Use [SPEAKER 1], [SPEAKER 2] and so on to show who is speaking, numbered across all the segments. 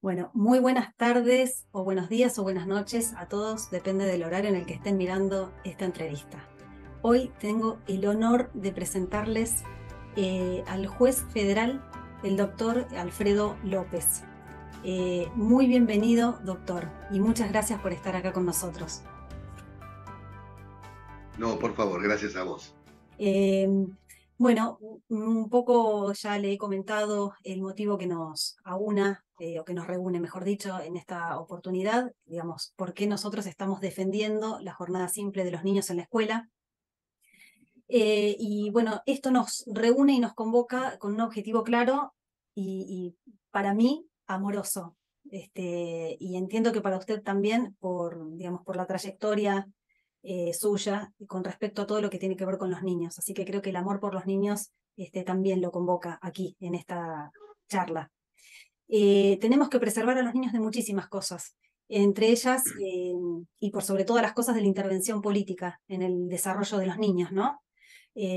[SPEAKER 1] Bueno, muy buenas tardes o buenos días o buenas noches a todos, depende del horario en el que estén mirando esta entrevista. Hoy tengo el honor de presentarles al juez federal, el doctor Alfredo López. Muy bienvenido, doctor, y muchas gracias por estar acá con nosotros.
[SPEAKER 2] No, por favor, gracias a vos.
[SPEAKER 1] Eh, bueno, un poco ya le he comentado el motivo que nos aúna, o que nos reúne, mejor dicho, en esta oportunidad, digamos, por qué nosotros estamos defendiendo la jornada simple de los niños en la escuela. Y bueno, esto nos reúne y nos convoca con un objetivo claro y para mí amoroso. Y entiendo que para usted también, digamos, por la trayectoria suya con respecto a todo lo que tiene que ver con los niños. Así que creo que el amor por los niños también lo convoca aquí, en esta charla. Tenemos que preservar a los niños de muchísimas cosas, entre ellas, y por sobre todas las cosas, de la intervención política en el desarrollo de los niños, ¿no?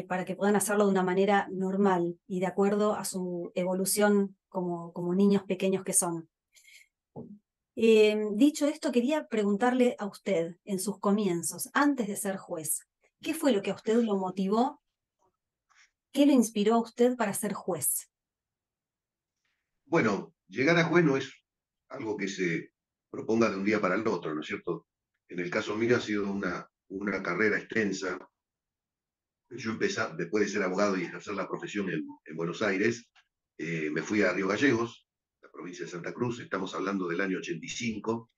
[SPEAKER 1] Para que puedan hacerlo de una manera normal y de acuerdo a su evolución como niños pequeños que son. Dicho esto, quería preguntarle a usted, en sus comienzos, antes de ser juez, ¿qué fue lo que a usted lo motivó? ¿Qué lo inspiró a usted para ser juez?
[SPEAKER 2] Bueno, llegar a juez no es algo que se proponga de un día para el otro, ¿no es cierto? En el caso mío ha sido una carrera extensa. Yo empecé, después de ser abogado y ejercer la profesión en Buenos Aires, me fui a Río Gallegos, la provincia de Santa Cruz, estamos hablando del año 85,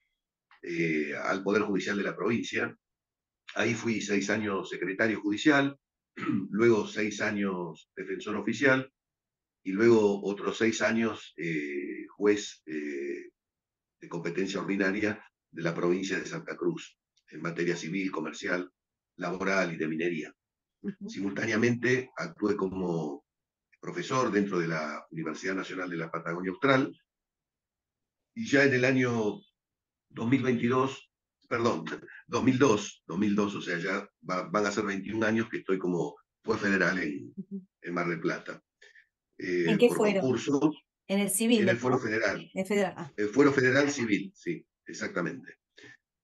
[SPEAKER 2] al Poder Judicial de la provincia. Ahí fui 6 años secretario judicial, luego 6 años defensor oficial, y luego otros 6 años juez de competencia ordinaria de la provincia de Santa Cruz, en materia civil, comercial, laboral y de minería.
[SPEAKER 1] Ujú.
[SPEAKER 2] Simultáneamente actué como profesor dentro de la Universidad Nacional de la Patagonia Austral, y ya en el año 2022, perdón, 2002, o sea, ya van a ser 21 años que estoy como juez federal
[SPEAKER 1] Ujú.
[SPEAKER 2] en Mar del Plata,
[SPEAKER 1] ¿En qué
[SPEAKER 2] por
[SPEAKER 1] fuero?
[SPEAKER 2] concurso
[SPEAKER 1] En el civil,
[SPEAKER 2] en el Fuero
[SPEAKER 1] ¿no?
[SPEAKER 2] Federal.
[SPEAKER 1] En federal. Ah.
[SPEAKER 2] El Fuero Federal Civil, sí, exactamente.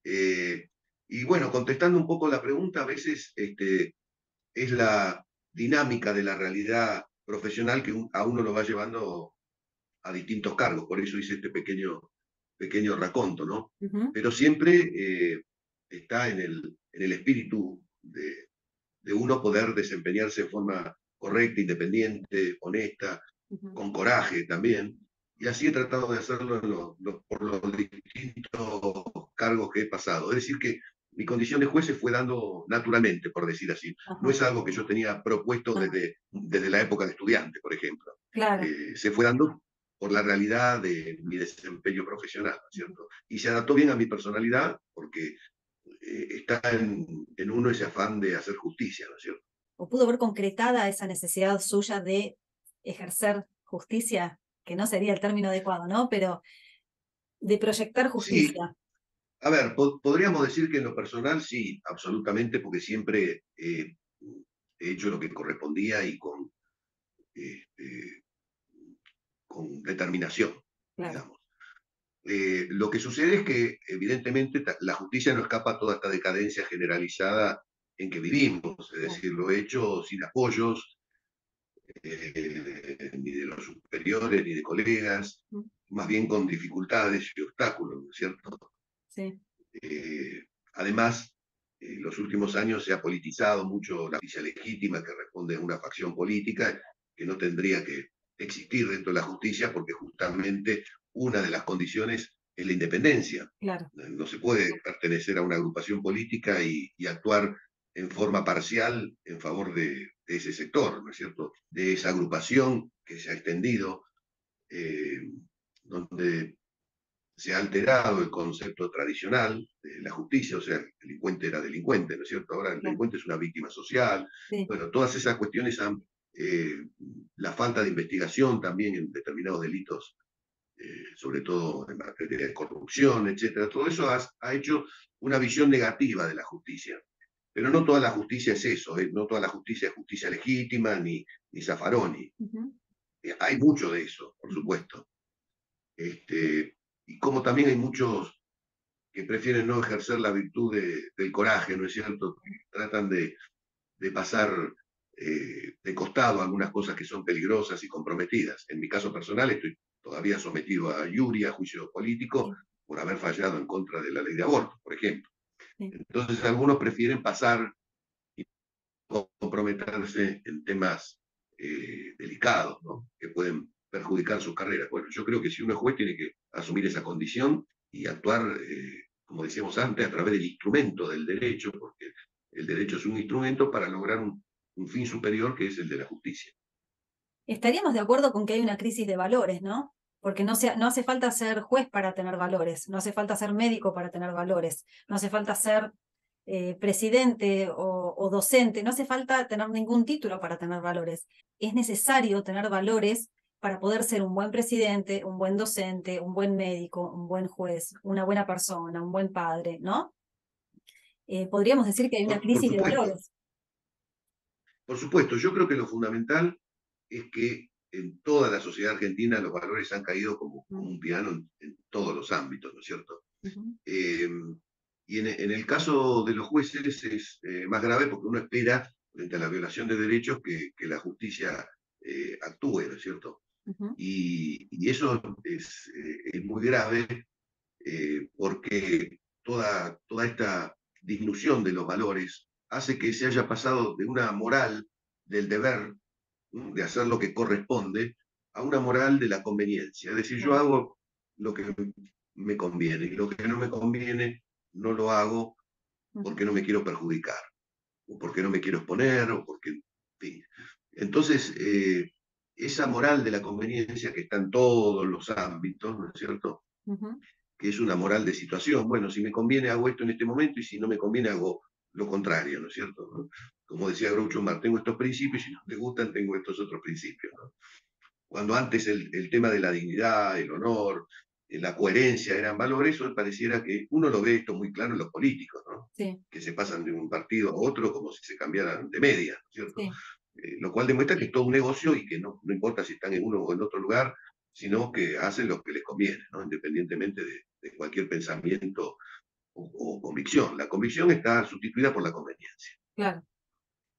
[SPEAKER 2] Eh, y bueno, contestando un poco la pregunta, a veces es la dinámica de la realidad profesional que a uno lo va llevando a distintos cargos, por eso hice este pequeño raconto, ¿no?
[SPEAKER 1] Ujú.
[SPEAKER 2] Pero siempre está en el espíritu de uno poder desempeñarse de forma correcta, independiente, honesta,
[SPEAKER 1] Ujú.
[SPEAKER 2] con coraje también. Y así he tratado de hacerlo por los distintos cargos que he pasado. Es decir, que mi condición de juez se fue dando naturalmente, por decir así. No
[SPEAKER 1] Ajá.
[SPEAKER 2] es algo que yo tenía propuesto desde la época de estudiante, por ejemplo.
[SPEAKER 1] Claro.
[SPEAKER 2] Se fue dando por la realidad de mi desempeño profesional, ¿no es cierto? Y se adaptó bien a mi personalidad porque está en uno ese afán de hacer justicia, ¿no es cierto?
[SPEAKER 1] ¿O pudo ver concretada esa necesidad suya de ejercer justicia? Que no sería el término adecuado, ¿no? Pero de proyectar
[SPEAKER 2] Sí,
[SPEAKER 1] justicia.
[SPEAKER 2] a ver, podríamos decir que en lo personal sí, absolutamente, porque siempre he hecho lo que correspondía y este, con determinación,
[SPEAKER 1] Claro.
[SPEAKER 2] digamos. Lo que sucede es que, evidentemente, la justicia no escapa a toda esta decadencia generalizada en que vivimos, es
[SPEAKER 1] Claro.
[SPEAKER 2] decir, lo he hecho sin apoyos, ni de los superiores, ni de colegas,
[SPEAKER 1] Ujú.
[SPEAKER 2] más bien con dificultades y obstáculos, ¿no es cierto?
[SPEAKER 1] Sí.
[SPEAKER 2] Además, en los últimos años se ha politizado mucho la justicia legítima que responde a una facción política que no tendría que existir dentro de la justicia porque justamente una de las condiciones es la independencia.
[SPEAKER 1] Claro.
[SPEAKER 2] No se puede pertenecer a una agrupación política y actuar en forma parcial en favor de ese sector, ¿no es cierto? De esa agrupación que se ha extendido, eh, donde se ha alterado el concepto tradicional de la justicia, o sea, el delincuente era delincuente, ¿no es cierto? Ahora el
[SPEAKER 1] Claro.
[SPEAKER 2] delincuente es una víctima social.
[SPEAKER 1] Sí.
[SPEAKER 2] Bueno, todas esas cuestiones eh, la falta de investigación también en determinados delitos, sobre todo en materia de corrupción, etcétera. Todo eso ha hecho una visión negativa de la justicia. Pero no toda la justicia es eso, no toda la justicia es justicia legítima ni zaffaroni.
[SPEAKER 1] Ujú.
[SPEAKER 2] Hay mucho de eso, por
[SPEAKER 1] Ujú.
[SPEAKER 2] supuesto. Este, y como también hay muchos que prefieren no ejercer la virtud del coraje, ¿no es cierto? Tratan de pasar de costado algunas cosas que son peligrosas y comprometidas. En mi caso personal estoy todavía sometido a juicio, a juicio político,
[SPEAKER 1] Sí,
[SPEAKER 2] por haber fallado en contra de la ley de aborto, por ejemplo.
[SPEAKER 1] sí.
[SPEAKER 2] Entonces algunos prefieren pasar y comprometerse en temas delicados, ¿no? Que pueden perjudicar su carrera. Bueno, yo creo que si uno es juez tiene que asumir esa condición y actuar, como decíamos antes, a través del instrumento del derecho, porque el derecho es un instrumento para lograr un fin superior que es el de la justicia.
[SPEAKER 1] Estaríamos de acuerdo con que hay una crisis de valores, ¿no? Porque no hace falta ser juez para tener valores, no hace falta ser médico para tener valores, no hace falta ser presidente o docente, no hace falta tener ningún título para tener valores. Es necesario tener valores para poder ser un buen presidente, un buen docente, un buen médico, un buen juez, una buena persona, un buen padre, ¿no? Podríamos decir que hay una
[SPEAKER 2] Por
[SPEAKER 1] crisis de
[SPEAKER 2] supuesto,
[SPEAKER 1] valores.
[SPEAKER 2] por supuesto, yo creo que lo fundamental es que en toda la sociedad argentina los valores han caído como un piano en todos los ámbitos, ¿no es cierto?
[SPEAKER 1] Ujú.
[SPEAKER 2] Eh, y en el caso de los jueces es más grave porque uno espera, frente a la violación de derechos, que la justicia actúe, ¿no es cierto?
[SPEAKER 1] Ujú.
[SPEAKER 2] Y eso es muy grave porque toda esta disminución de los valores hace que se haya pasado de una moral del deber, ¿no? De hacer lo que corresponde, a una moral de la conveniencia. Es decir, yo
[SPEAKER 1] Claro.
[SPEAKER 2] hago lo que me conviene y lo que no me conviene no lo hago
[SPEAKER 1] Ujú.
[SPEAKER 2] porque no me quiero perjudicar, o porque no me quiero exponer, o porque, en fin. Entonces, esa moral de la conveniencia que está en todos los ámbitos, ¿no es cierto?
[SPEAKER 1] Ujú.
[SPEAKER 2] Que es una moral de situación. Bueno, si me conviene hago esto en este momento y si no me conviene hago lo contrario, ¿no es cierto? ¿No? Como decía Groucho Marx, tengo estos principios y si no te gustan tengo estos otros principios, ¿no? Cuando antes el tema de la dignidad, el honor, la coherencia eran valores, hoy pareciera que uno lo ve esto muy claro en los políticos, ¿no?
[SPEAKER 1] Sí,
[SPEAKER 2] Que se pasan de un partido a otro como si se cambiaran de media, ¿no es cierto?
[SPEAKER 1] sí.
[SPEAKER 2] Lo cual demuestra que es todo un negocio y que no importa si están en uno o en otro lugar, sino que hacen lo que les conviene, ¿no? Independientemente de cualquier pensamiento o convicción. La convicción está sustituida por la conveniencia.
[SPEAKER 1] Claro.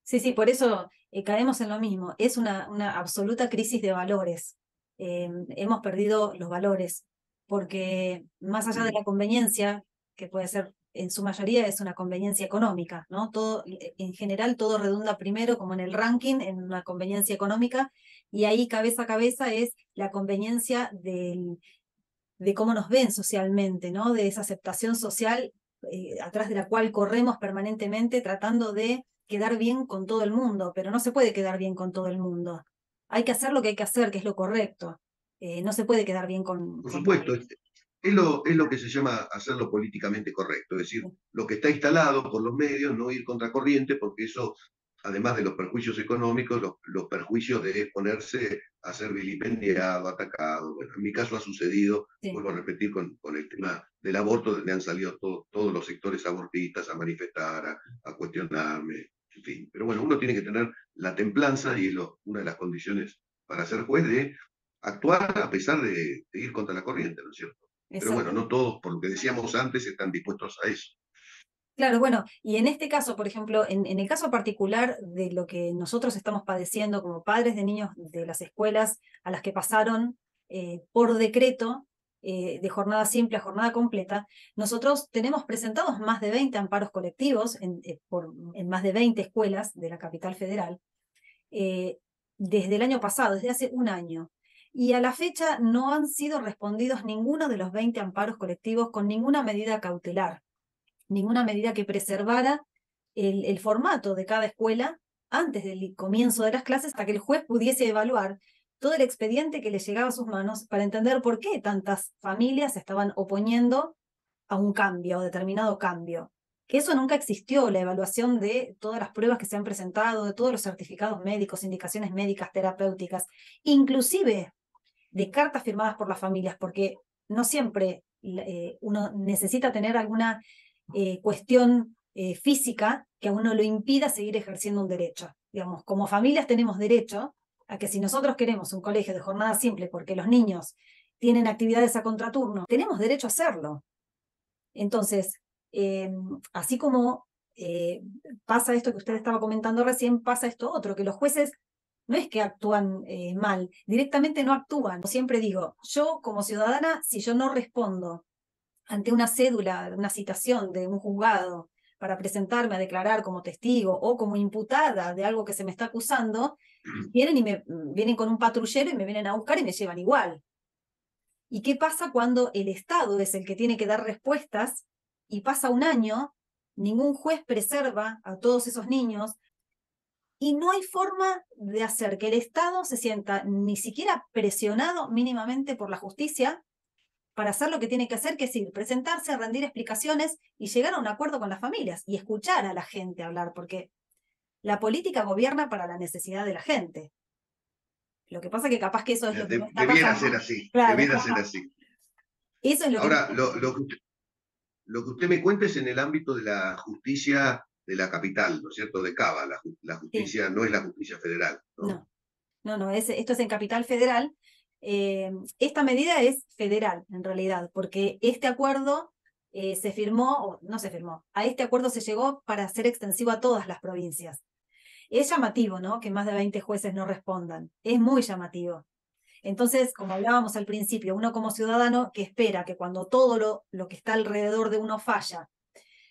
[SPEAKER 1] Sí, sí, por eso caemos en lo mismo. Es una absoluta crisis de valores. Hemos perdido los valores, porque más allá de
[SPEAKER 2] Mm.
[SPEAKER 1] la conveniencia, que puede ser en su mayoría es una conveniencia económica, ¿no? Todo, en general todo redunda primero, como en el ranking, en una conveniencia económica, y ahí cabeza a cabeza es la conveniencia de cómo nos ven socialmente, ¿no? De esa aceptación social atrás de la cual corremos permanentemente tratando de quedar bien con todo el mundo, pero no se puede quedar bien con todo el mundo. Hay que hacer lo que hay que hacer, que es lo correcto. No se puede quedar bien
[SPEAKER 2] Por
[SPEAKER 1] con
[SPEAKER 2] supuesto,
[SPEAKER 1] nadie.
[SPEAKER 2] es lo que se llama hacerlo políticamente correcto, es decir, lo que está instalado por los medios, no ir contracorriente, porque eso, además de los perjuicios económicos, los perjuicios de exponerse a ser vilipendiado, atacado. Bueno, en mi caso ha sucedido,
[SPEAKER 1] Sí,
[SPEAKER 2] vuelvo a repetir, con el tema del aborto, donde han salido todos los sectores abortistas a manifestar, a cuestionarme, en fin. Pero bueno, uno tiene que tener la templanza, y es una de las condiciones para ser juez, de actuar a pesar de ir contra la corriente, ¿no es cierto? Pero bueno,
[SPEAKER 1] exacto.
[SPEAKER 2] no todos, por lo que decíamos antes, están dispuestos a eso.
[SPEAKER 1] Claro, bueno, y en este caso, por ejemplo, en el caso particular de lo que nosotros estamos padeciendo como padres de niños de las escuelas a las que pasaron por decreto de jornada simple a jornada completa, nosotros tenemos presentados más de 20 amparos colectivos en más de 20 escuelas de la capital federal eh, desde el año pasado, desde hace un año. Y a la fecha no han sido respondidos ninguno de los 20 amparos colectivos con ninguna medida cautelar, ninguna medida que preservara el formato de cada escuela antes del comienzo de las clases hasta que el juez pudiese evaluar todo el expediente que le llegaba a sus manos para entender por qué tantas familias se estaban oponiendo a un cambio, a determinado cambio. Que eso nunca existió, la evaluación de todas las pruebas que se han presentado, de todos los certificados médicos, indicaciones médicas, terapéuticas, inclusive de cartas firmadas por las familias, porque no siempre uno necesita tener alguna cuestión física que a uno lo impida seguir ejerciendo un derecho. Digamos, como familias tenemos derecho a que si nosotros queremos un colegio de jornada simple porque los niños tienen actividades a contraturno. Tenemos derecho a hacerlo. Entonces, así como pasa esto que usted estaba comentando recién, pasa esto otro, que los jueces no es que actúan mal, directamente no actúan. Siempre digo, yo como ciudadana, si yo no respondo ante una cédula, una citación de un juzgado para presentarme a declarar como testigo o como imputada de algo que se me está acusando, vienen con un patrullero y me vienen a buscar y me llevan igual. ¿Y qué pasa cuando el Estado es el que tiene que dar respuestas y pasa un año, ningún juez preserva a todos esos niños y no hay forma de hacer que el Estado se sienta ni siquiera presionado mínimamente por la justicia para hacer lo que tiene que hacer, que es ir, presentarse, rendir explicaciones y llegar a un acuerdo con las familias y escuchar a la gente hablar, porque la política gobierna para la necesidad de la gente. Lo que pasa es que capaz que eso es lo que no está
[SPEAKER 2] Debiera
[SPEAKER 1] pasando.
[SPEAKER 2] ser así,
[SPEAKER 1] Claro,
[SPEAKER 2] debiera ser así.
[SPEAKER 1] eso es lo que no
[SPEAKER 2] Ahora,
[SPEAKER 1] está
[SPEAKER 2] lo que usted me cuenta es en el ámbito de la justicia de la capital, ¿no es cierto? De Cava, la
[SPEAKER 1] Sí,
[SPEAKER 2] justicia no es la justicia federal, ¿no?
[SPEAKER 1] no, esto es en Capital Federal. Esta medida es federal, en realidad, porque este acuerdo se firmó, o no se firmó, a este acuerdo se llegó para ser extensivo a todas las provincias. Es llamativo, ¿no? Que más de 20 jueces no respondan. Es muy llamativo. Entonces, como hablábamos al principio, uno como ciudadano que espera que cuando todo lo que está alrededor de uno falla,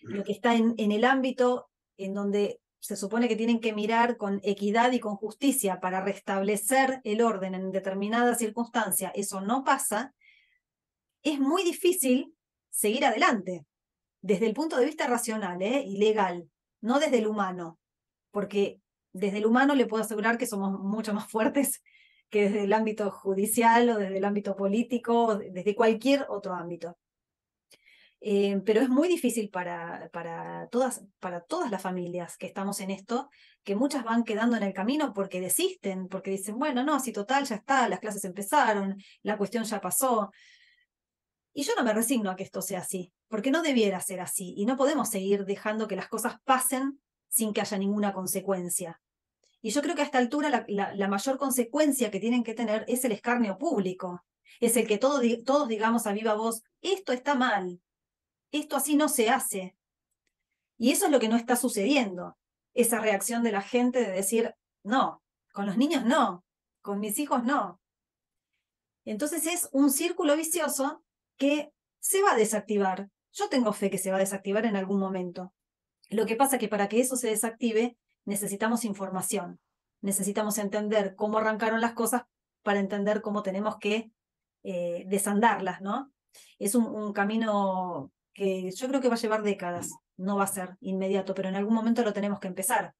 [SPEAKER 1] lo que está en el ámbito en donde se supone que tienen que mirar con equidad y con justicia para restablecer el orden en determinada circunstancia, eso no pasa, es muy difícil seguir adelante, desde el punto de vista racional y legal, no desde el humano, porque desde el humano le puedo asegurar que somos mucho más fuertes que desde el ámbito judicial o desde el ámbito político, o desde cualquier otro ámbito. Pero es muy difícil para todas las familias que estamos en esto, que muchas van quedando en el camino porque desisten, porque dicen, bueno, no, si total ya está, las clases empezaron, la cuestión ya pasó. Y yo no me resigno a que esto sea así, porque no debiera ser así, y no podemos seguir dejando que las cosas pasen sin que haya ninguna consecuencia. Y yo creo que a esta altura la mayor consecuencia que tienen que tener es el escarnio público, es el que todos digamos a viva voz, esto está mal, esto así no se hace. Y eso es lo que no está sucediendo, esa reacción de la gente de decir, no, con los niños no, con mis hijos no. Entonces es un círculo vicioso que se va a desactivar. Yo tengo fe que se va a desactivar en algún momento. Lo que pasa es que para que eso se desactive necesitamos información, necesitamos entender cómo arrancaron las cosas para entender cómo tenemos que desandarlas, ¿no? Es un camino que yo creo que va a llevar décadas, no va a ser inmediato, pero en algún momento lo tenemos que empezar.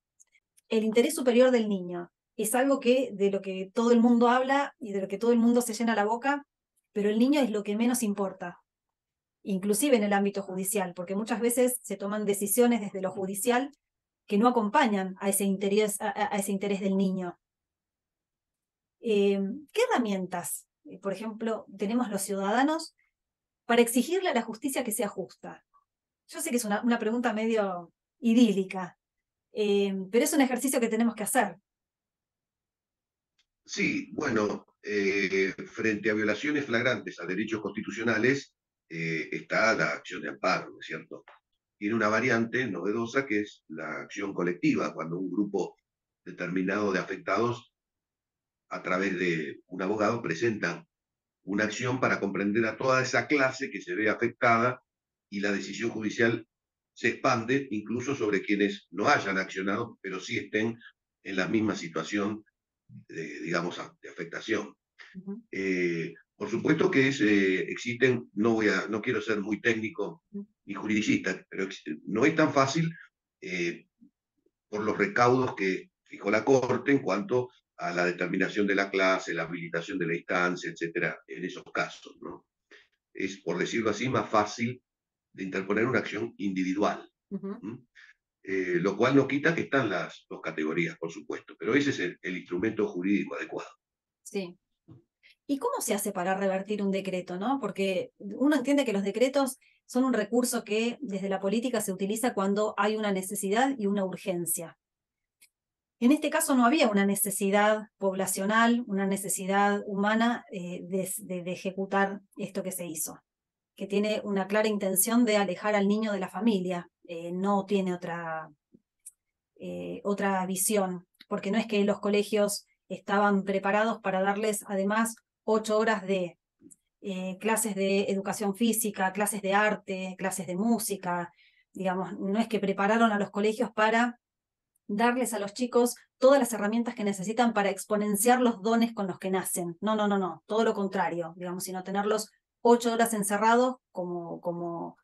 [SPEAKER 1] El interés superior del niño es algo de lo que todo el mundo habla y de lo que todo el mundo se llena la boca, pero el niño es lo que menos importa, inclusive en el ámbito judicial, porque muchas veces se toman decisiones desde lo judicial que no acompañan a ese interés, a ese interés del niño. ¿Qué herramientas, por ejemplo, tenemos los ciudadanos para exigirle a la justicia que sea justa? Yo sé que es una pregunta medio idílica, pero es un ejercicio que tenemos que hacer.
[SPEAKER 2] Sí, bueno, frente a violaciones flagrantes a derechos constitucionales está la acción de amparo, ¿no es cierto? Tiene una variante novedosa que es la acción colectiva, cuando un grupo determinado de afectados, a través de un abogado, presentan una acción para comprender a toda esa clase que se ve afectada y la decisión judicial se expande incluso sobre quienes no hayan accionado, pero sí estén en la misma situación, digamos, de afectación.
[SPEAKER 1] Uh-huh.
[SPEAKER 2] Por supuesto que existen, no quiero ser muy técnico ni juridicista, pero no es tan fácil eh, por los recaudos que fijó la Corte en cuanto a la determinación de la clase, la habilitación de la instancia, etcétera, en esos casos, ¿no? Es, por decirlo así, más fácil de interponer una acción individual.
[SPEAKER 1] Uh-huh.
[SPEAKER 2] Lo cual no quita que están las dos categorías, por supuesto, pero ese es el instrumento jurídico adecuado.
[SPEAKER 1] Sí. ¿Y cómo se hace para revertir un decreto, no? Porque uno entiende que los decretos son un recurso que desde la política se utiliza cuando hay una necesidad y una urgencia. En este caso no había una necesidad poblacional, una necesidad humana de ejecutar esto que se hizo, que tiene una clara intención de alejar al niño de la familia, no tiene otra visión, porque no es que los colegios estaban preparados para darles además 8 horas de clases de educación física, clases de arte, clases de música, digamos, no es que prepararon a los colegios para darles a los chicos todas las herramientas que necesitan para exponenciar los dones con los que nacen. No, no, no, no, todo lo contrario, digamos, sino tenerlos 8 horas encerrados como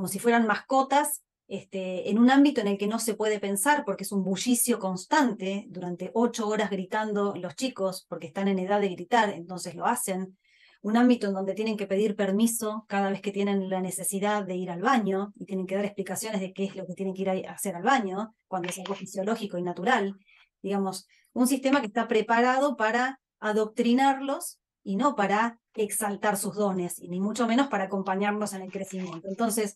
[SPEAKER 1] si fueran mascotas, en un ámbito en el que no se puede pensar porque es un bullicio constante, durante 8 horas gritando los chicos porque están en edad de gritar, entonces lo hacen. Un ámbito en donde tienen que pedir permiso cada vez que tienen la necesidad de ir al baño y tienen que dar explicaciones de qué es lo que tienen que ir a hacer al baño, cuando es algo fisiológico y natural. Digamos, un sistema que está preparado para adoctrinarlos y no para exaltar sus dones, y ni mucho menos para acompañarnos en el crecimiento. Entonces,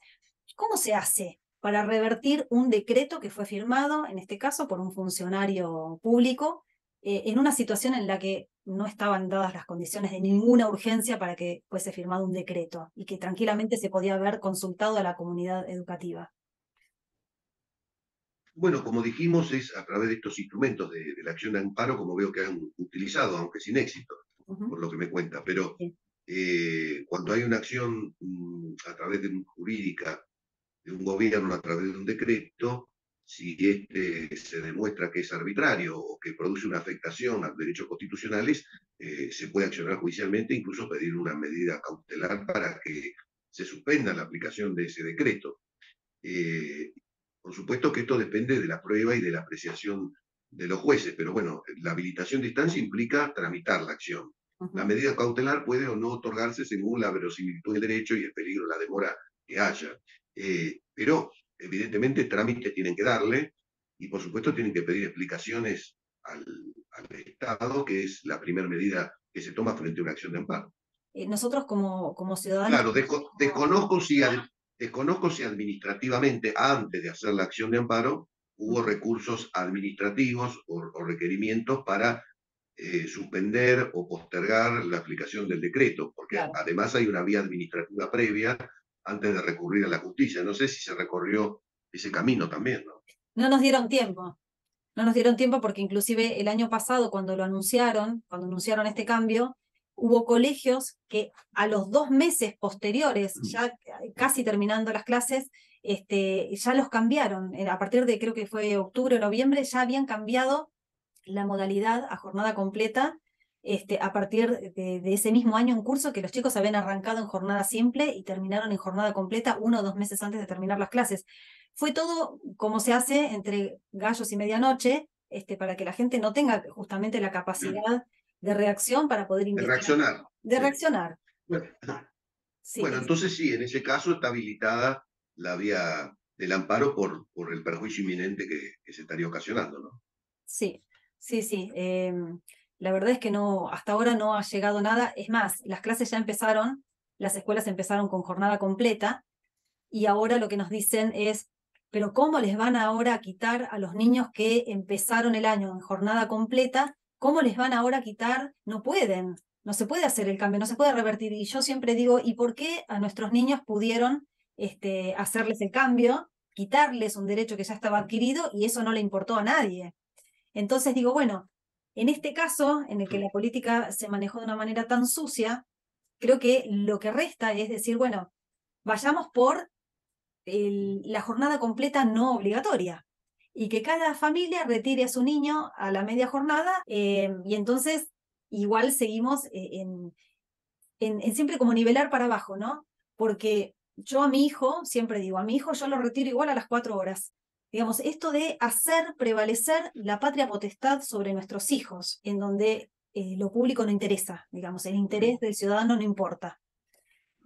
[SPEAKER 1] ¿cómo se hace para revertir un decreto que fue firmado, en este caso, por un funcionario público, en una situación en la que no estaban dadas las condiciones de ninguna urgencia para que fuese firmado un decreto y que tranquilamente se podía haber consultado a la comunidad educativa?
[SPEAKER 2] Bueno, como dijimos, es a través de estos instrumentos de la acción de amparo, como veo que han utilizado, aunque sin éxito, por lo que me cuenta. Pero
[SPEAKER 1] Sí.
[SPEAKER 2] cuando hay una acción a través de un jurídica, de un gobierno, a través de un decreto, si este se demuestra que es arbitrario o que produce una afectación a derechos constitucionales, se puede accionar judicialmente, incluso pedir una medida cautelar para que se suspenda la aplicación de ese decreto. Eh, por supuesto que esto depende de la prueba y de la apreciación de los jueces, pero bueno, la habilitación de instancia implica tramitar la acción. La
[SPEAKER 1] Ujú.
[SPEAKER 2] medida cautelar puede o no otorgarse según la verosimilitud del derecho y el peligro, la demora que haya. Pero evidentemente trámites tienen que darle y por supuesto tienen que pedir explicaciones al Estado, que es la primera medida que se toma frente a una acción de amparo.
[SPEAKER 1] Nosotros como ciudadanos...
[SPEAKER 2] Claro, desconozco si administrativamente, antes de hacer la acción de amparo, hubo recursos administrativos o requerimientos para suspender o postergar la aplicación del decreto, porque
[SPEAKER 1] Claro.
[SPEAKER 2] además hay una vía administrativa previa antes de recurrir a la justicia. No sé si se recorrió ese camino también, ¿no?
[SPEAKER 1] No nos dieron tiempo. No nos dieron tiempo porque inclusive el año pasado, cuando anunciaron este cambio, hubo colegios que a los 2 meses posteriores, ya casi terminando las clases, ya los cambiaron. A partir de, creo que fue octubre o noviembre, ya habían cambiado la modalidad a jornada completa, a partir de ese mismo año en curso, que los chicos habían arrancado en jornada simple y terminaron en jornada completa 1 o 2 meses antes de terminar las clases. Fue todo como se hace entre gallos y medianoche, para que la gente no tenga justamente la capacidad de reacción para poder
[SPEAKER 2] De
[SPEAKER 1] investigar,
[SPEAKER 2] reaccionar.
[SPEAKER 1] de
[SPEAKER 2] Sí.
[SPEAKER 1] reaccionar.
[SPEAKER 2] Bueno,
[SPEAKER 1] Sí,
[SPEAKER 2] bueno, entonces sí, en ese caso está habilitada la vía del amparo por el perjuicio inminente que se estaría ocasionando, ¿no?
[SPEAKER 1] sí, sí, sí. La verdad es que no, hasta ahora no ha llegado nada. Es más, las clases ya empezaron, las escuelas empezaron con jornada completa y ahora lo que nos dicen es, pero ¿cómo les van ahora a quitar a los niños que empezaron el año en jornada completa? ¿Cómo les van ahora a quitar? No pueden, no se puede hacer el cambio, no se puede revertir. Y yo siempre digo, ¿y por qué a nuestros niños pudieron hacerles el cambio, quitarles un derecho que ya estaba adquirido y eso no le importó a nadie? Entonces digo, bueno, en este caso, en el que la política se manejó de una manera tan sucia, creo que lo que resta es decir, bueno, vayamos por la jornada completa no obligatoria y que cada familia retire a su niño a la media jornada, y entonces igual seguimos en siempre como nivelar para abajo, ¿no? Porque yo a mi hijo, siempre digo, a mi hijo yo lo retiro igual a las 4 horas. Digamos, esto de hacer prevalecer la patria potestad sobre nuestros hijos, en donde lo público no interesa, digamos, el interés del ciudadano no importa.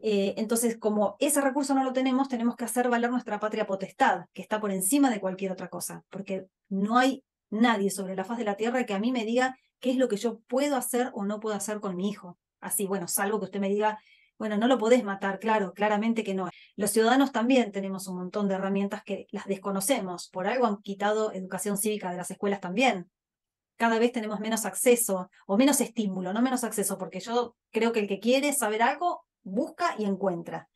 [SPEAKER 1] Entonces, como ese recurso no lo tenemos, tenemos que hacer valer nuestra patria potestad, que está por encima de cualquier otra cosa, porque no hay nadie sobre la faz de la tierra que a mí me diga qué es lo que yo puedo hacer o no puedo hacer con mi hijo. Así, bueno, salvo que usted me diga, bueno, no lo podés matar, claro, claramente que no. Los ciudadanos también tenemos un montón de herramientas que las desconocemos, por algo han quitado educación cívica de las escuelas también. cada vez tenemos menos acceso o menos estímulo, no menos acceso, porque yo creo que el que quiere saber algo busca y encuentra.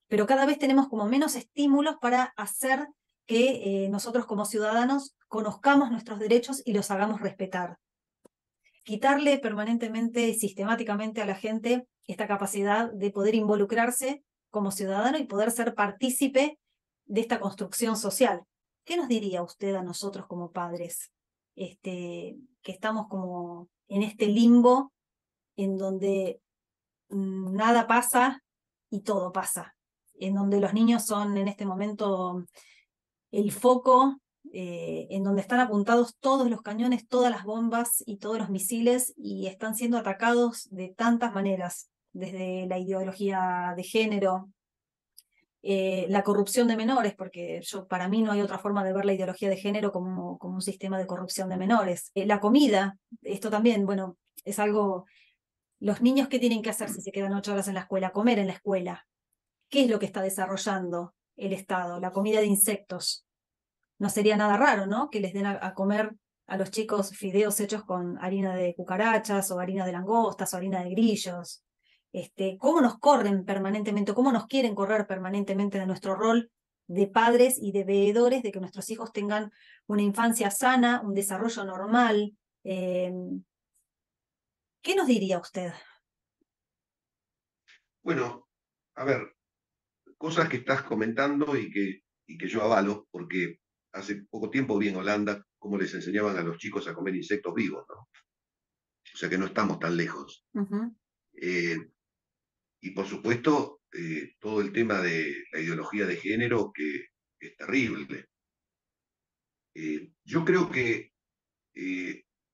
[SPEAKER 1] Pero cada vez tenemos como menos estímulos para hacer que nosotros como ciudadanos conozcamos nuestros derechos y los hagamos respetar. Quitarle permanentemente y sistemáticamente a la gente esta capacidad de poder involucrarse como ciudadano y poder ser partícipe de esta construcción social. ¿Qué nos diría usted a nosotros como padres? Que estamos como en este limbo en donde nada pasa y todo pasa, en donde los niños son en este momento el foco, en donde están apuntados todos los cañones, todas las bombas y todos los misiles y están siendo atacados de tantas maneras, desde la ideología de género, la corrupción de menores, porque para mí no hay otra forma de ver la ideología de género como un sistema de corrupción de menores. La comida, esto también, bueno, es algo, los niños ¿qué tienen que hacer si se quedan 8 horas en la escuela? Comer en la escuela. ¿Qué es lo que está desarrollando el Estado? La comida de insectos. No sería nada raro, ¿no? Que les den a comer a los chicos fideos hechos con harina de cucarachas o harina de langostas o harina de grillos. ¿Cómo nos corren permanentemente, cómo nos quieren correr permanentemente de nuestro rol de padres y de veedores de que nuestros hijos tengan una infancia sana, un desarrollo normal? ¿Qué nos diría usted?
[SPEAKER 2] Bueno, a ver, cosas que estás comentando y que yo avalo, porque hace poco tiempo vi en Holanda cómo les enseñaban a los chicos a comer insectos vivos, ¿no? O sea que no estamos tan lejos.
[SPEAKER 1] Uh-huh.
[SPEAKER 2] Eh, y por supuesto, todo el tema de la ideología de género, que es terrible. Yo creo que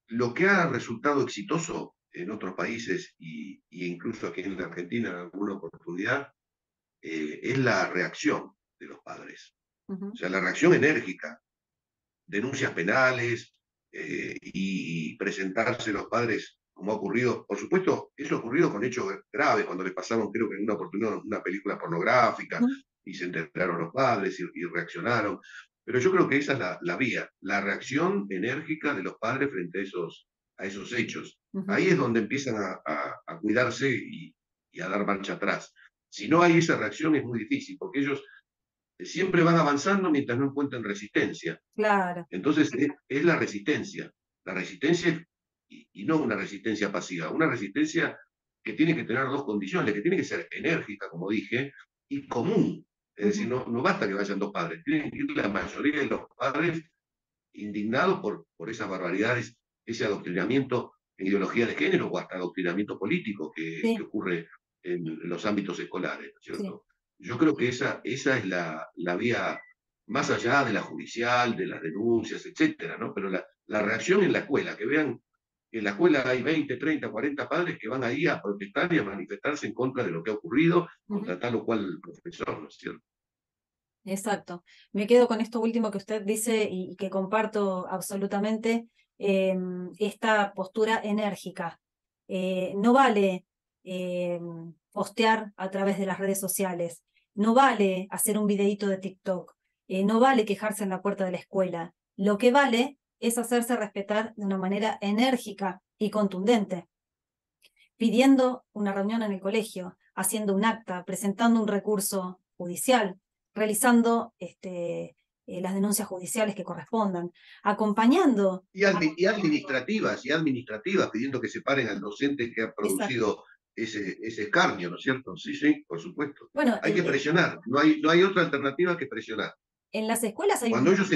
[SPEAKER 2] lo que ha resultado exitoso en otros países y incluso aquí en la Argentina en alguna oportunidad, es la reacción de los padres.
[SPEAKER 1] Uh-huh.
[SPEAKER 2] O sea, la reacción enérgica, denuncias penales y presentarse los padres como ha ocurrido. Por supuesto, eso ha ocurrido con hechos graves, cuando les pasaron, creo que en una oportunidad, una película pornográfica
[SPEAKER 1] Uh-huh.
[SPEAKER 2] y se enteraron los padres y reaccionaron. Pero yo creo que esa es la vía, la reacción enérgica de los padres frente a esos hechos.
[SPEAKER 1] Uh-huh.
[SPEAKER 2] Ahí es donde empiezan a cuidarse y a dar marcha atrás. Si no hay esa reacción es muy difícil, porque ellos siempre van avanzando mientras no encuentren resistencia.
[SPEAKER 1] Claro.
[SPEAKER 2] Entonces es la resistencia y no una resistencia pasiva, una resistencia que tiene que tener dos condiciones, que tiene que ser enérgica, como dije, y común. Es decir,
[SPEAKER 1] Uh-huh.
[SPEAKER 2] no basta que vayan dos padres, tienen que ir la mayoría de los padres indignados por esas barbaridades, ese adoctrinamiento en ideología de género o hasta adoctrinamiento político que
[SPEAKER 1] Sí,
[SPEAKER 2] ocurre en los ámbitos escolares, ¿no es
[SPEAKER 1] sí.
[SPEAKER 2] cierto? Yo creo que esa es la vía más allá de la judicial, de las denuncias, etcétera, ¿no? Pero la reacción en la escuela, que vean que en la escuela hay 20, 30, 40 padres que van ahí a protestar y a manifestarse en contra de lo que ha ocurrido,
[SPEAKER 1] Uh-huh.
[SPEAKER 2] contra tal o cual profesor, ¿no es cierto?
[SPEAKER 1] Exacto. Me quedo con esto último que usted dice y que comparto absolutamente, esta postura enérgica. No vale postear a través de las redes sociales, no vale hacer un videíto de TikTok, no vale quejarse en la puerta de la escuela. Lo que vale es hacerse respetar de una manera enérgica y contundente, pidiendo una reunión en el colegio, haciendo un acta, presentando un recurso judicial, realizando las denuncias judiciales que correspondan, acompañando.
[SPEAKER 2] Y administrativas, pidiendo que separen al docente que ha
[SPEAKER 1] Exacto.
[SPEAKER 2] producido ese escarnio, ¿no es cierto? Sí, sí, por supuesto.
[SPEAKER 1] Bueno,
[SPEAKER 2] Hay que presionar, no hay otra alternativa que presionar.
[SPEAKER 1] en las escuelas hay
[SPEAKER 2] Cuando
[SPEAKER 1] un...
[SPEAKER 2] ellos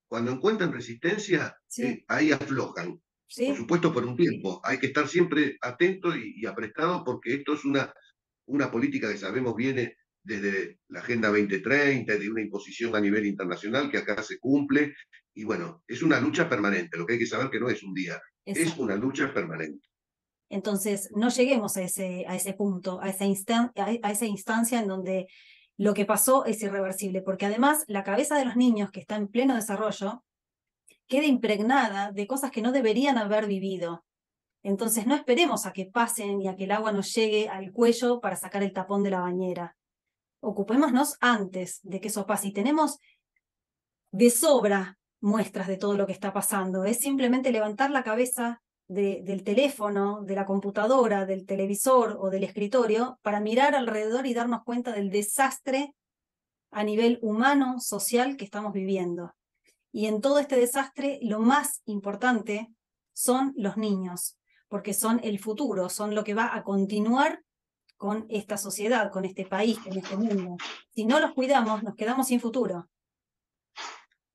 [SPEAKER 2] cuando encuentran resistencia,
[SPEAKER 1] Sí,
[SPEAKER 2] ahí aflojan. Por
[SPEAKER 1] sí,
[SPEAKER 2] supuesto, por un tiempo. Hay que estar siempre atento y aprestado porque esto es una política que sabemos viene desde la Agenda 2030, de una imposición a nivel internacional que acá se cumple. Y bueno, es una lucha permanente. Lo que hay que saber que no es un día, es
[SPEAKER 1] exacto.
[SPEAKER 2] una lucha permanente.
[SPEAKER 1] Entonces, no lleguemos a ese punto, a esa instancia en donde lo que pasó es irreversible, porque además la cabeza de los niños que está en pleno desarrollo queda impregnada de cosas que no deberían haber vivido. Entonces no esperemos a que pasen y a que el agua nos llegue al cuello para sacar el tapón de la bañera. Ocupémonos antes de que eso pase. Y tenemos de sobra muestras de todo lo que está pasando. Es simplemente levantar la cabeza del teléfono, de la computadora, del televisor o del escritorio para mirar alrededor y darnos cuenta del desastre a nivel humano, social que estamos viviendo. Y en todo este desastre, lo más importante son los niños, porque son el futuro, son lo que va a continuar con esta sociedad, con este país, con este mundo. Si no los cuidamos, nos quedamos sin futuro.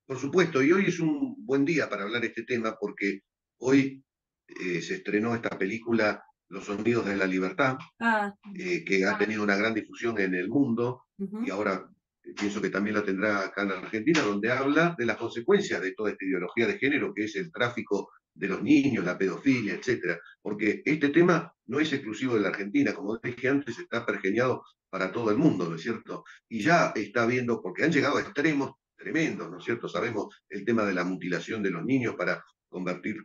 [SPEAKER 2] Por supuesto, y hoy es un buen día para hablar de este tema porque hoy se estrenó esta película Los Sonidos de la Libertad,
[SPEAKER 1] Ah,
[SPEAKER 2] que ha tenido una gran difusión en el mundo y
[SPEAKER 1] uh-huh.
[SPEAKER 2] ahora pienso que también la tendrá acá en Argentina, donde habla de las consecuencias de toda esta ideología de género que es el tráfico de los niños, la pedofilia, etcétera. Porque este tema no es exclusivo de la Argentina, como dije antes, está pergeñado para todo el mundo, ¿no es cierto? Y ya está viendo, porque han llegado a extremos tremendos, ¿no es cierto? Sabemos el tema de la mutilación de los niños para convertir,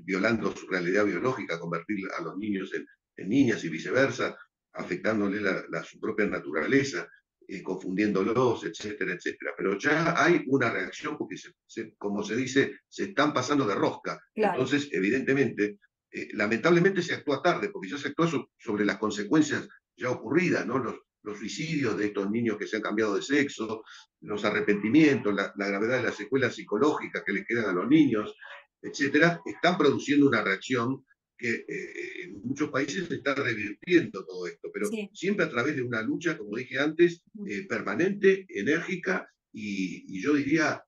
[SPEAKER 2] violando su realidad biológica, convertir a los niños en niñas y viceversa, afectándole su propia naturaleza, confundiéndolos, etcétera, etcétera. Pero ya hay una reacción porque, como se dice, se están pasando de rosca.
[SPEAKER 1] Claro.
[SPEAKER 2] Entonces, evidentemente, lamentablemente se actúa tarde, porque ya se actúa sobre las consecuencias ya ocurridas, ¿no? Los suicidios de estos niños que se han cambiado de sexo, los arrepentimientos, la gravedad de las secuelas psicológicas que les quedan a los niños, etcétera, están produciendo una reacción que en muchos países se está revirtiendo todo esto, pero
[SPEAKER 1] Sí.
[SPEAKER 2] siempre a través de una lucha, como dije antes, permanente, enérgica y yo diría,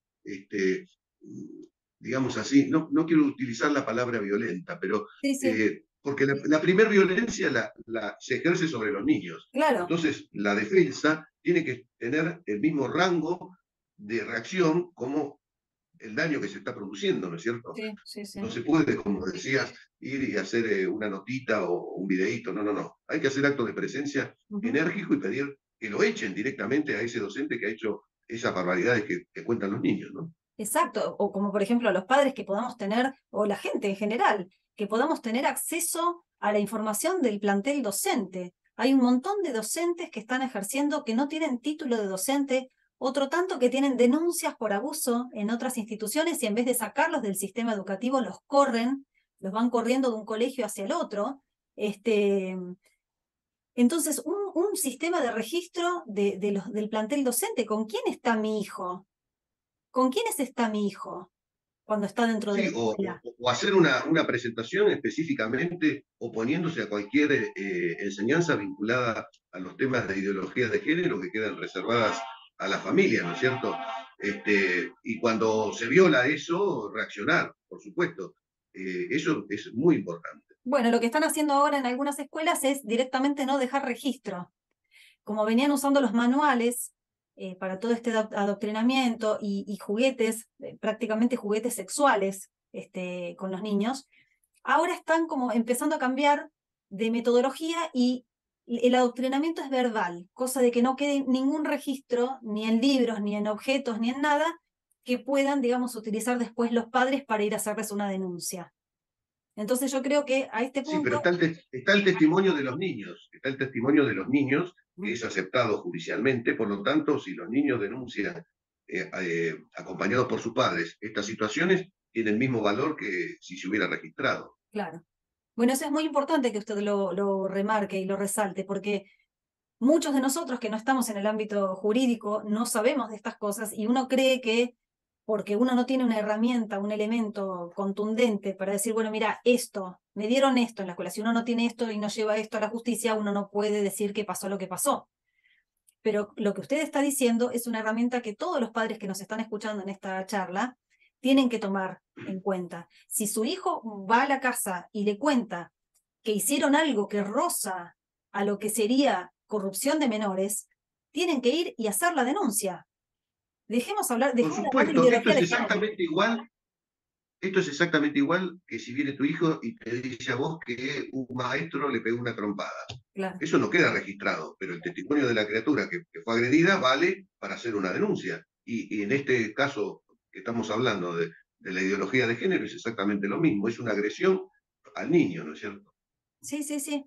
[SPEAKER 2] digamos así, no quiero utilizar la palabra violenta, pero
[SPEAKER 1] Sí, sí.
[SPEAKER 2] porque la primera violencia se ejerce sobre los niños.
[SPEAKER 1] Claro.
[SPEAKER 2] Entonces, la defensa tiene que tener el mismo rango de reacción como el daño que se está produciendo, ¿no es cierto?
[SPEAKER 1] Sí, sí, sí.
[SPEAKER 2] No se puede, como decías, ir y hacer una notita o un videíto, no. Hay que hacer actos de presencia enérgico y pedir que lo echen directamente a ese docente que ha hecho esas barbaridades que cuentan los niños, ¿no?
[SPEAKER 1] Exacto, o como por ejemplo a los padres que podamos tener, o la gente en general, que podamos tener acceso a la información del plantel docente. Hay un montón de docentes que están ejerciendo que no tienen título de docente, otro tanto que tienen denuncias por abuso en otras instituciones y en vez de sacarlos del sistema educativo los corren, los van corriendo de un colegio hacia el otro. Entonces, un sistema de registro del plantel docente, ¿con quién está mi hijo? ¿Con quiénes está mi hijo cuando está dentro de la
[SPEAKER 2] Sí,
[SPEAKER 1] escuela?
[SPEAKER 2] o hacer una presentación específicamente oponiéndose a cualquier enseñanza vinculada a los temas de ideología de género que quedan reservadas a la familia, ¿no es cierto? Y cuando se viola eso, reaccionar, por supuesto. Eso es muy importante.
[SPEAKER 1] Bueno, lo que están haciendo ahora en algunas escuelas es directamente no dejar registro. Como venían usando los manuales para todo este adoctrinamiento y juguetes, prácticamente juguetes sexuales con los niños, ahora están como empezando a cambiar de metodología y el adoctrinamiento es verbal, cosa de que no quede ningún registro, ni en libros, ni en objetos, ni en nada, que puedan, digamos, utilizar después los padres para ir a hacerles una denuncia. Entonces yo creo que a este
[SPEAKER 2] Sí, pero
[SPEAKER 1] punto...
[SPEAKER 2] está el testimonio de los niños, está el testimonio de los niños que es aceptado judicialmente, por lo tanto, si los niños denuncian acompañados por sus padres estas situaciones, tienen el mismo valor que si se hubiera registrado.
[SPEAKER 1] Claro. Bueno, eso es muy importante que usted lo remarque y lo resalte, porque muchos de nosotros que no estamos en el ámbito jurídico no sabemos de estas cosas y uno cree que porque uno no tiene una herramienta, un elemento contundente para decir, bueno, mira, esto, me dieron esto en la escuela, si uno no tiene esto y no lleva esto a la justicia, uno no puede decir que pasó lo que pasó. Pero lo que usted está diciendo es una herramienta que todos los padres que nos están escuchando en esta charla tienen que tomar en cuenta. Si su hijo va a la casa y le cuenta que hicieron algo que roza a lo que sería corrupción de menores, tienen que ir y hacer la denuncia. Dejemos de
[SPEAKER 2] Por
[SPEAKER 1] hablar de
[SPEAKER 2] supuesto,
[SPEAKER 1] ideología de género.
[SPEAKER 2] esto es exactamente igual que si viene tu hijo y te dice a vos que un maestro le pegó una trompada.
[SPEAKER 1] Claro.
[SPEAKER 2] Eso no queda registrado, pero el testimonio de la criatura que fue agredida vale para hacer una denuncia. Y en este caso que estamos hablando de la ideología de género es exactamente lo mismo, es una agresión al niño, ¿no es cierto?
[SPEAKER 1] Sí, sí, sí.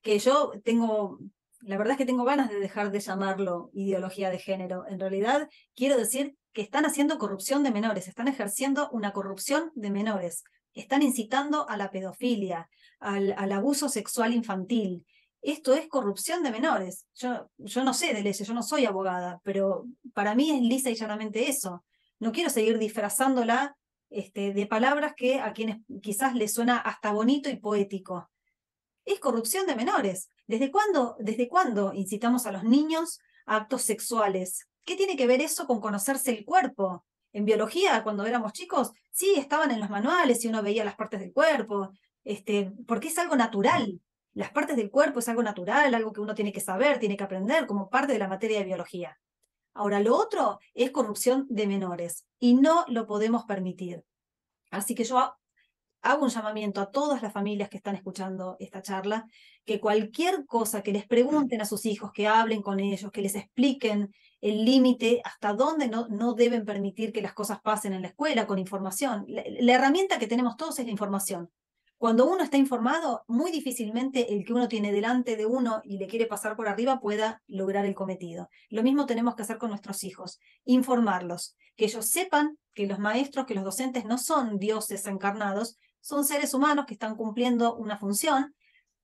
[SPEAKER 1] Que yo tengo La verdad es que tengo ganas de dejar de llamarlo ideología de género. En realidad, quiero decir que están haciendo corrupción de menores, están ejerciendo una corrupción de menores, están incitando a la pedofilia, al abuso sexual infantil. Esto es corrupción de menores. Yo no sé de leyes, yo no soy abogada, pero para mí es lisa y llanamente eso. No quiero seguir disfrazándola de palabras que a quienes quizás les suena hasta bonito y poético. Es corrupción de menores. Desde cuándo incitamos a los niños a actos sexuales? ¿Qué tiene que ver eso con conocerse el cuerpo? En biología, cuando éramos chicos, sí, estaban en los manuales y uno veía las partes del cuerpo, porque es algo natural. Las partes del cuerpo es algo natural, algo que uno tiene que saber, tiene que aprender como parte de la materia de biología. Ahora, lo otro es corrupción de menores y no lo podemos permitir. Así que yo hago un llamamiento a todas las familias que están escuchando esta charla, que cualquier cosa que les pregunten a sus hijos, que hablen con ellos, que les expliquen el límite hasta dónde no deben permitir que las cosas pasen en la escuela con información. La herramienta que tenemos todos es la información. Cuando uno está informado, muy difícilmente el que uno tiene delante de uno y le quiere pasar por arriba pueda lograr el cometido. Lo mismo tenemos que hacer con nuestros hijos, informarlos, que ellos sepan que los maestros, que los docentes no son dioses encarnados, son seres humanos que están cumpliendo una función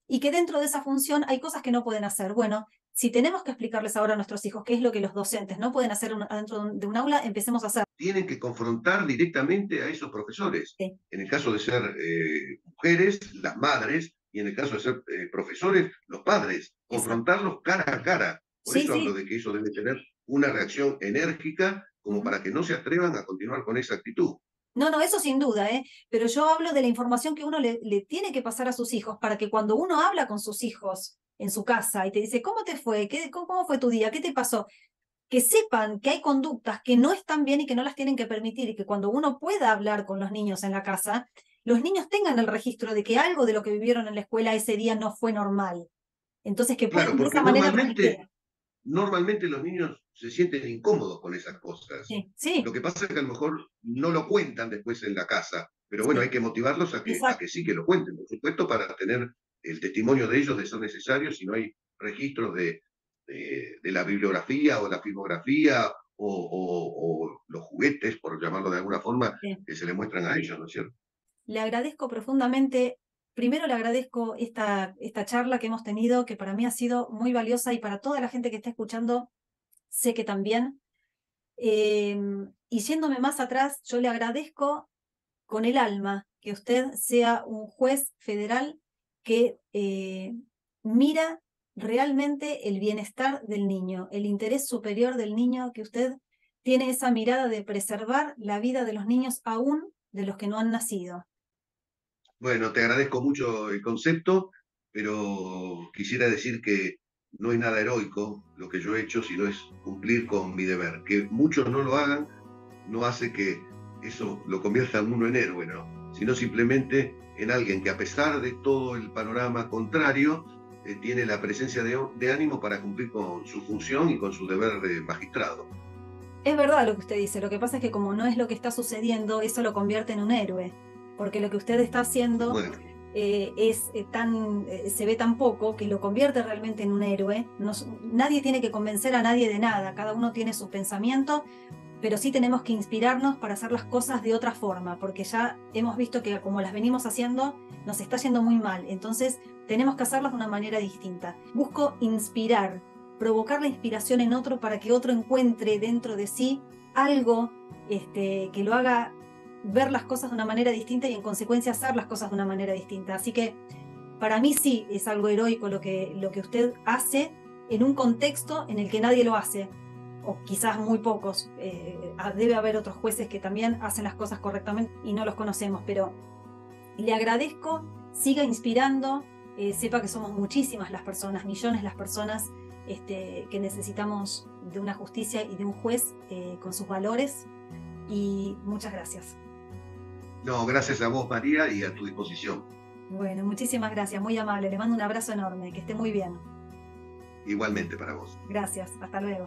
[SPEAKER 1] y que dentro de esa función hay cosas que no pueden hacer. Bueno, si tenemos que explicarles ahora a nuestros hijos qué es lo que los docentes no pueden hacer adentro de un aula, empecemos a hacer.
[SPEAKER 2] Tienen que confrontar directamente a esos profesores.
[SPEAKER 1] Sí.
[SPEAKER 2] En el caso de ser mujeres, las madres, y en el caso de ser profesores, los padres. Confrontarlos cara a cara. Por
[SPEAKER 1] Sí,
[SPEAKER 2] eso
[SPEAKER 1] sí.
[SPEAKER 2] hablo de que eso debe tener una reacción enérgica como para que no se atrevan a continuar con esa actitud.
[SPEAKER 1] No, eso sin duda, pero yo hablo de la información que uno le tiene que pasar a sus hijos para que cuando uno habla con sus hijos en su casa y te dice, ¿cómo te fue? ¿Cómo fue tu día? ¿Qué te pasó? Que sepan que hay conductas que no están bien y que no las tienen que permitir y que cuando uno pueda hablar con los niños en la casa, los niños tengan el registro de que algo de lo que vivieron en la escuela ese día no fue normal. Entonces, que
[SPEAKER 2] Claro,
[SPEAKER 1] puedan de
[SPEAKER 2] porque
[SPEAKER 1] esa manera transmitir.
[SPEAKER 2] normalmente los niños se sienten incómodos con esas cosas.
[SPEAKER 1] Sí, sí,
[SPEAKER 2] Lo que pasa es que a lo mejor no lo cuentan después en la casa, pero bueno,
[SPEAKER 1] sí,
[SPEAKER 2] hay que motivarlos a
[SPEAKER 1] exacto.
[SPEAKER 2] que sí que lo cuenten, por supuesto, para tener el testimonio de ellos de ser necesario, si no hay registros de la bibliografía o la filmografía o los juguetes, por llamarlo de alguna forma,
[SPEAKER 1] Sí.
[SPEAKER 2] que se le muestran a ellos, ¿no es cierto?
[SPEAKER 1] Le agradezco profundamente. Primero le agradezco esta charla que hemos tenido, que para mí ha sido muy valiosa y para toda la gente que está escuchando, sé que también. Y yéndome más atrás, yo le agradezco con el alma que usted sea un juez federal que mira realmente el bienestar del niño, el interés superior del niño, que usted tiene esa mirada de preservar la vida de los niños aún de los que no han nacido.
[SPEAKER 2] Bueno, te agradezco mucho el concepto, pero quisiera decir que no es nada heroico lo que yo he hecho, sino es cumplir con mi deber. Que muchos no lo hagan no hace que eso lo convierta a uno en héroe, ¿no? Sino simplemente en alguien que a pesar de todo el panorama contrario, tiene la presencia de ánimo para cumplir con su función y con su deber de magistrado.
[SPEAKER 1] Es verdad lo que usted dice, lo que pasa es que como no es lo que está sucediendo, eso lo convierte en un héroe, porque lo que usted está haciendo
[SPEAKER 2] Bueno,
[SPEAKER 1] se ve tan poco que lo convierte realmente en un héroe. Nadie tiene que convencer a nadie de nada, cada uno tiene su pensamiento, pero sí tenemos que inspirarnos para hacer las cosas de otra forma, porque ya hemos visto que como las venimos haciendo, nos está yendo muy mal, entonces tenemos que hacerlas de una manera distinta. Busco inspirar, provocar la inspiración en otro para que otro encuentre dentro de sí algo que lo haga ver las cosas de una manera distinta y en consecuencia hacer las cosas de una manera distinta. Así que para mí sí es algo heroico lo que usted hace en un contexto en el que nadie lo hace, o quizás muy pocos. Debe haber otros jueces que también hacen las cosas correctamente y no los conocemos, pero le agradezco, siga inspirando, sepa que somos muchísimas las personas, millones las personas que necesitamos de una justicia y de un juez con sus valores, y muchas gracias.
[SPEAKER 2] no, gracias a vos, María, y a tu disposición.
[SPEAKER 1] Bueno, muchísimas gracias, muy amable, le mando un abrazo enorme, que esté muy bien.
[SPEAKER 2] Igualmente para vos.
[SPEAKER 1] Gracias, hasta luego.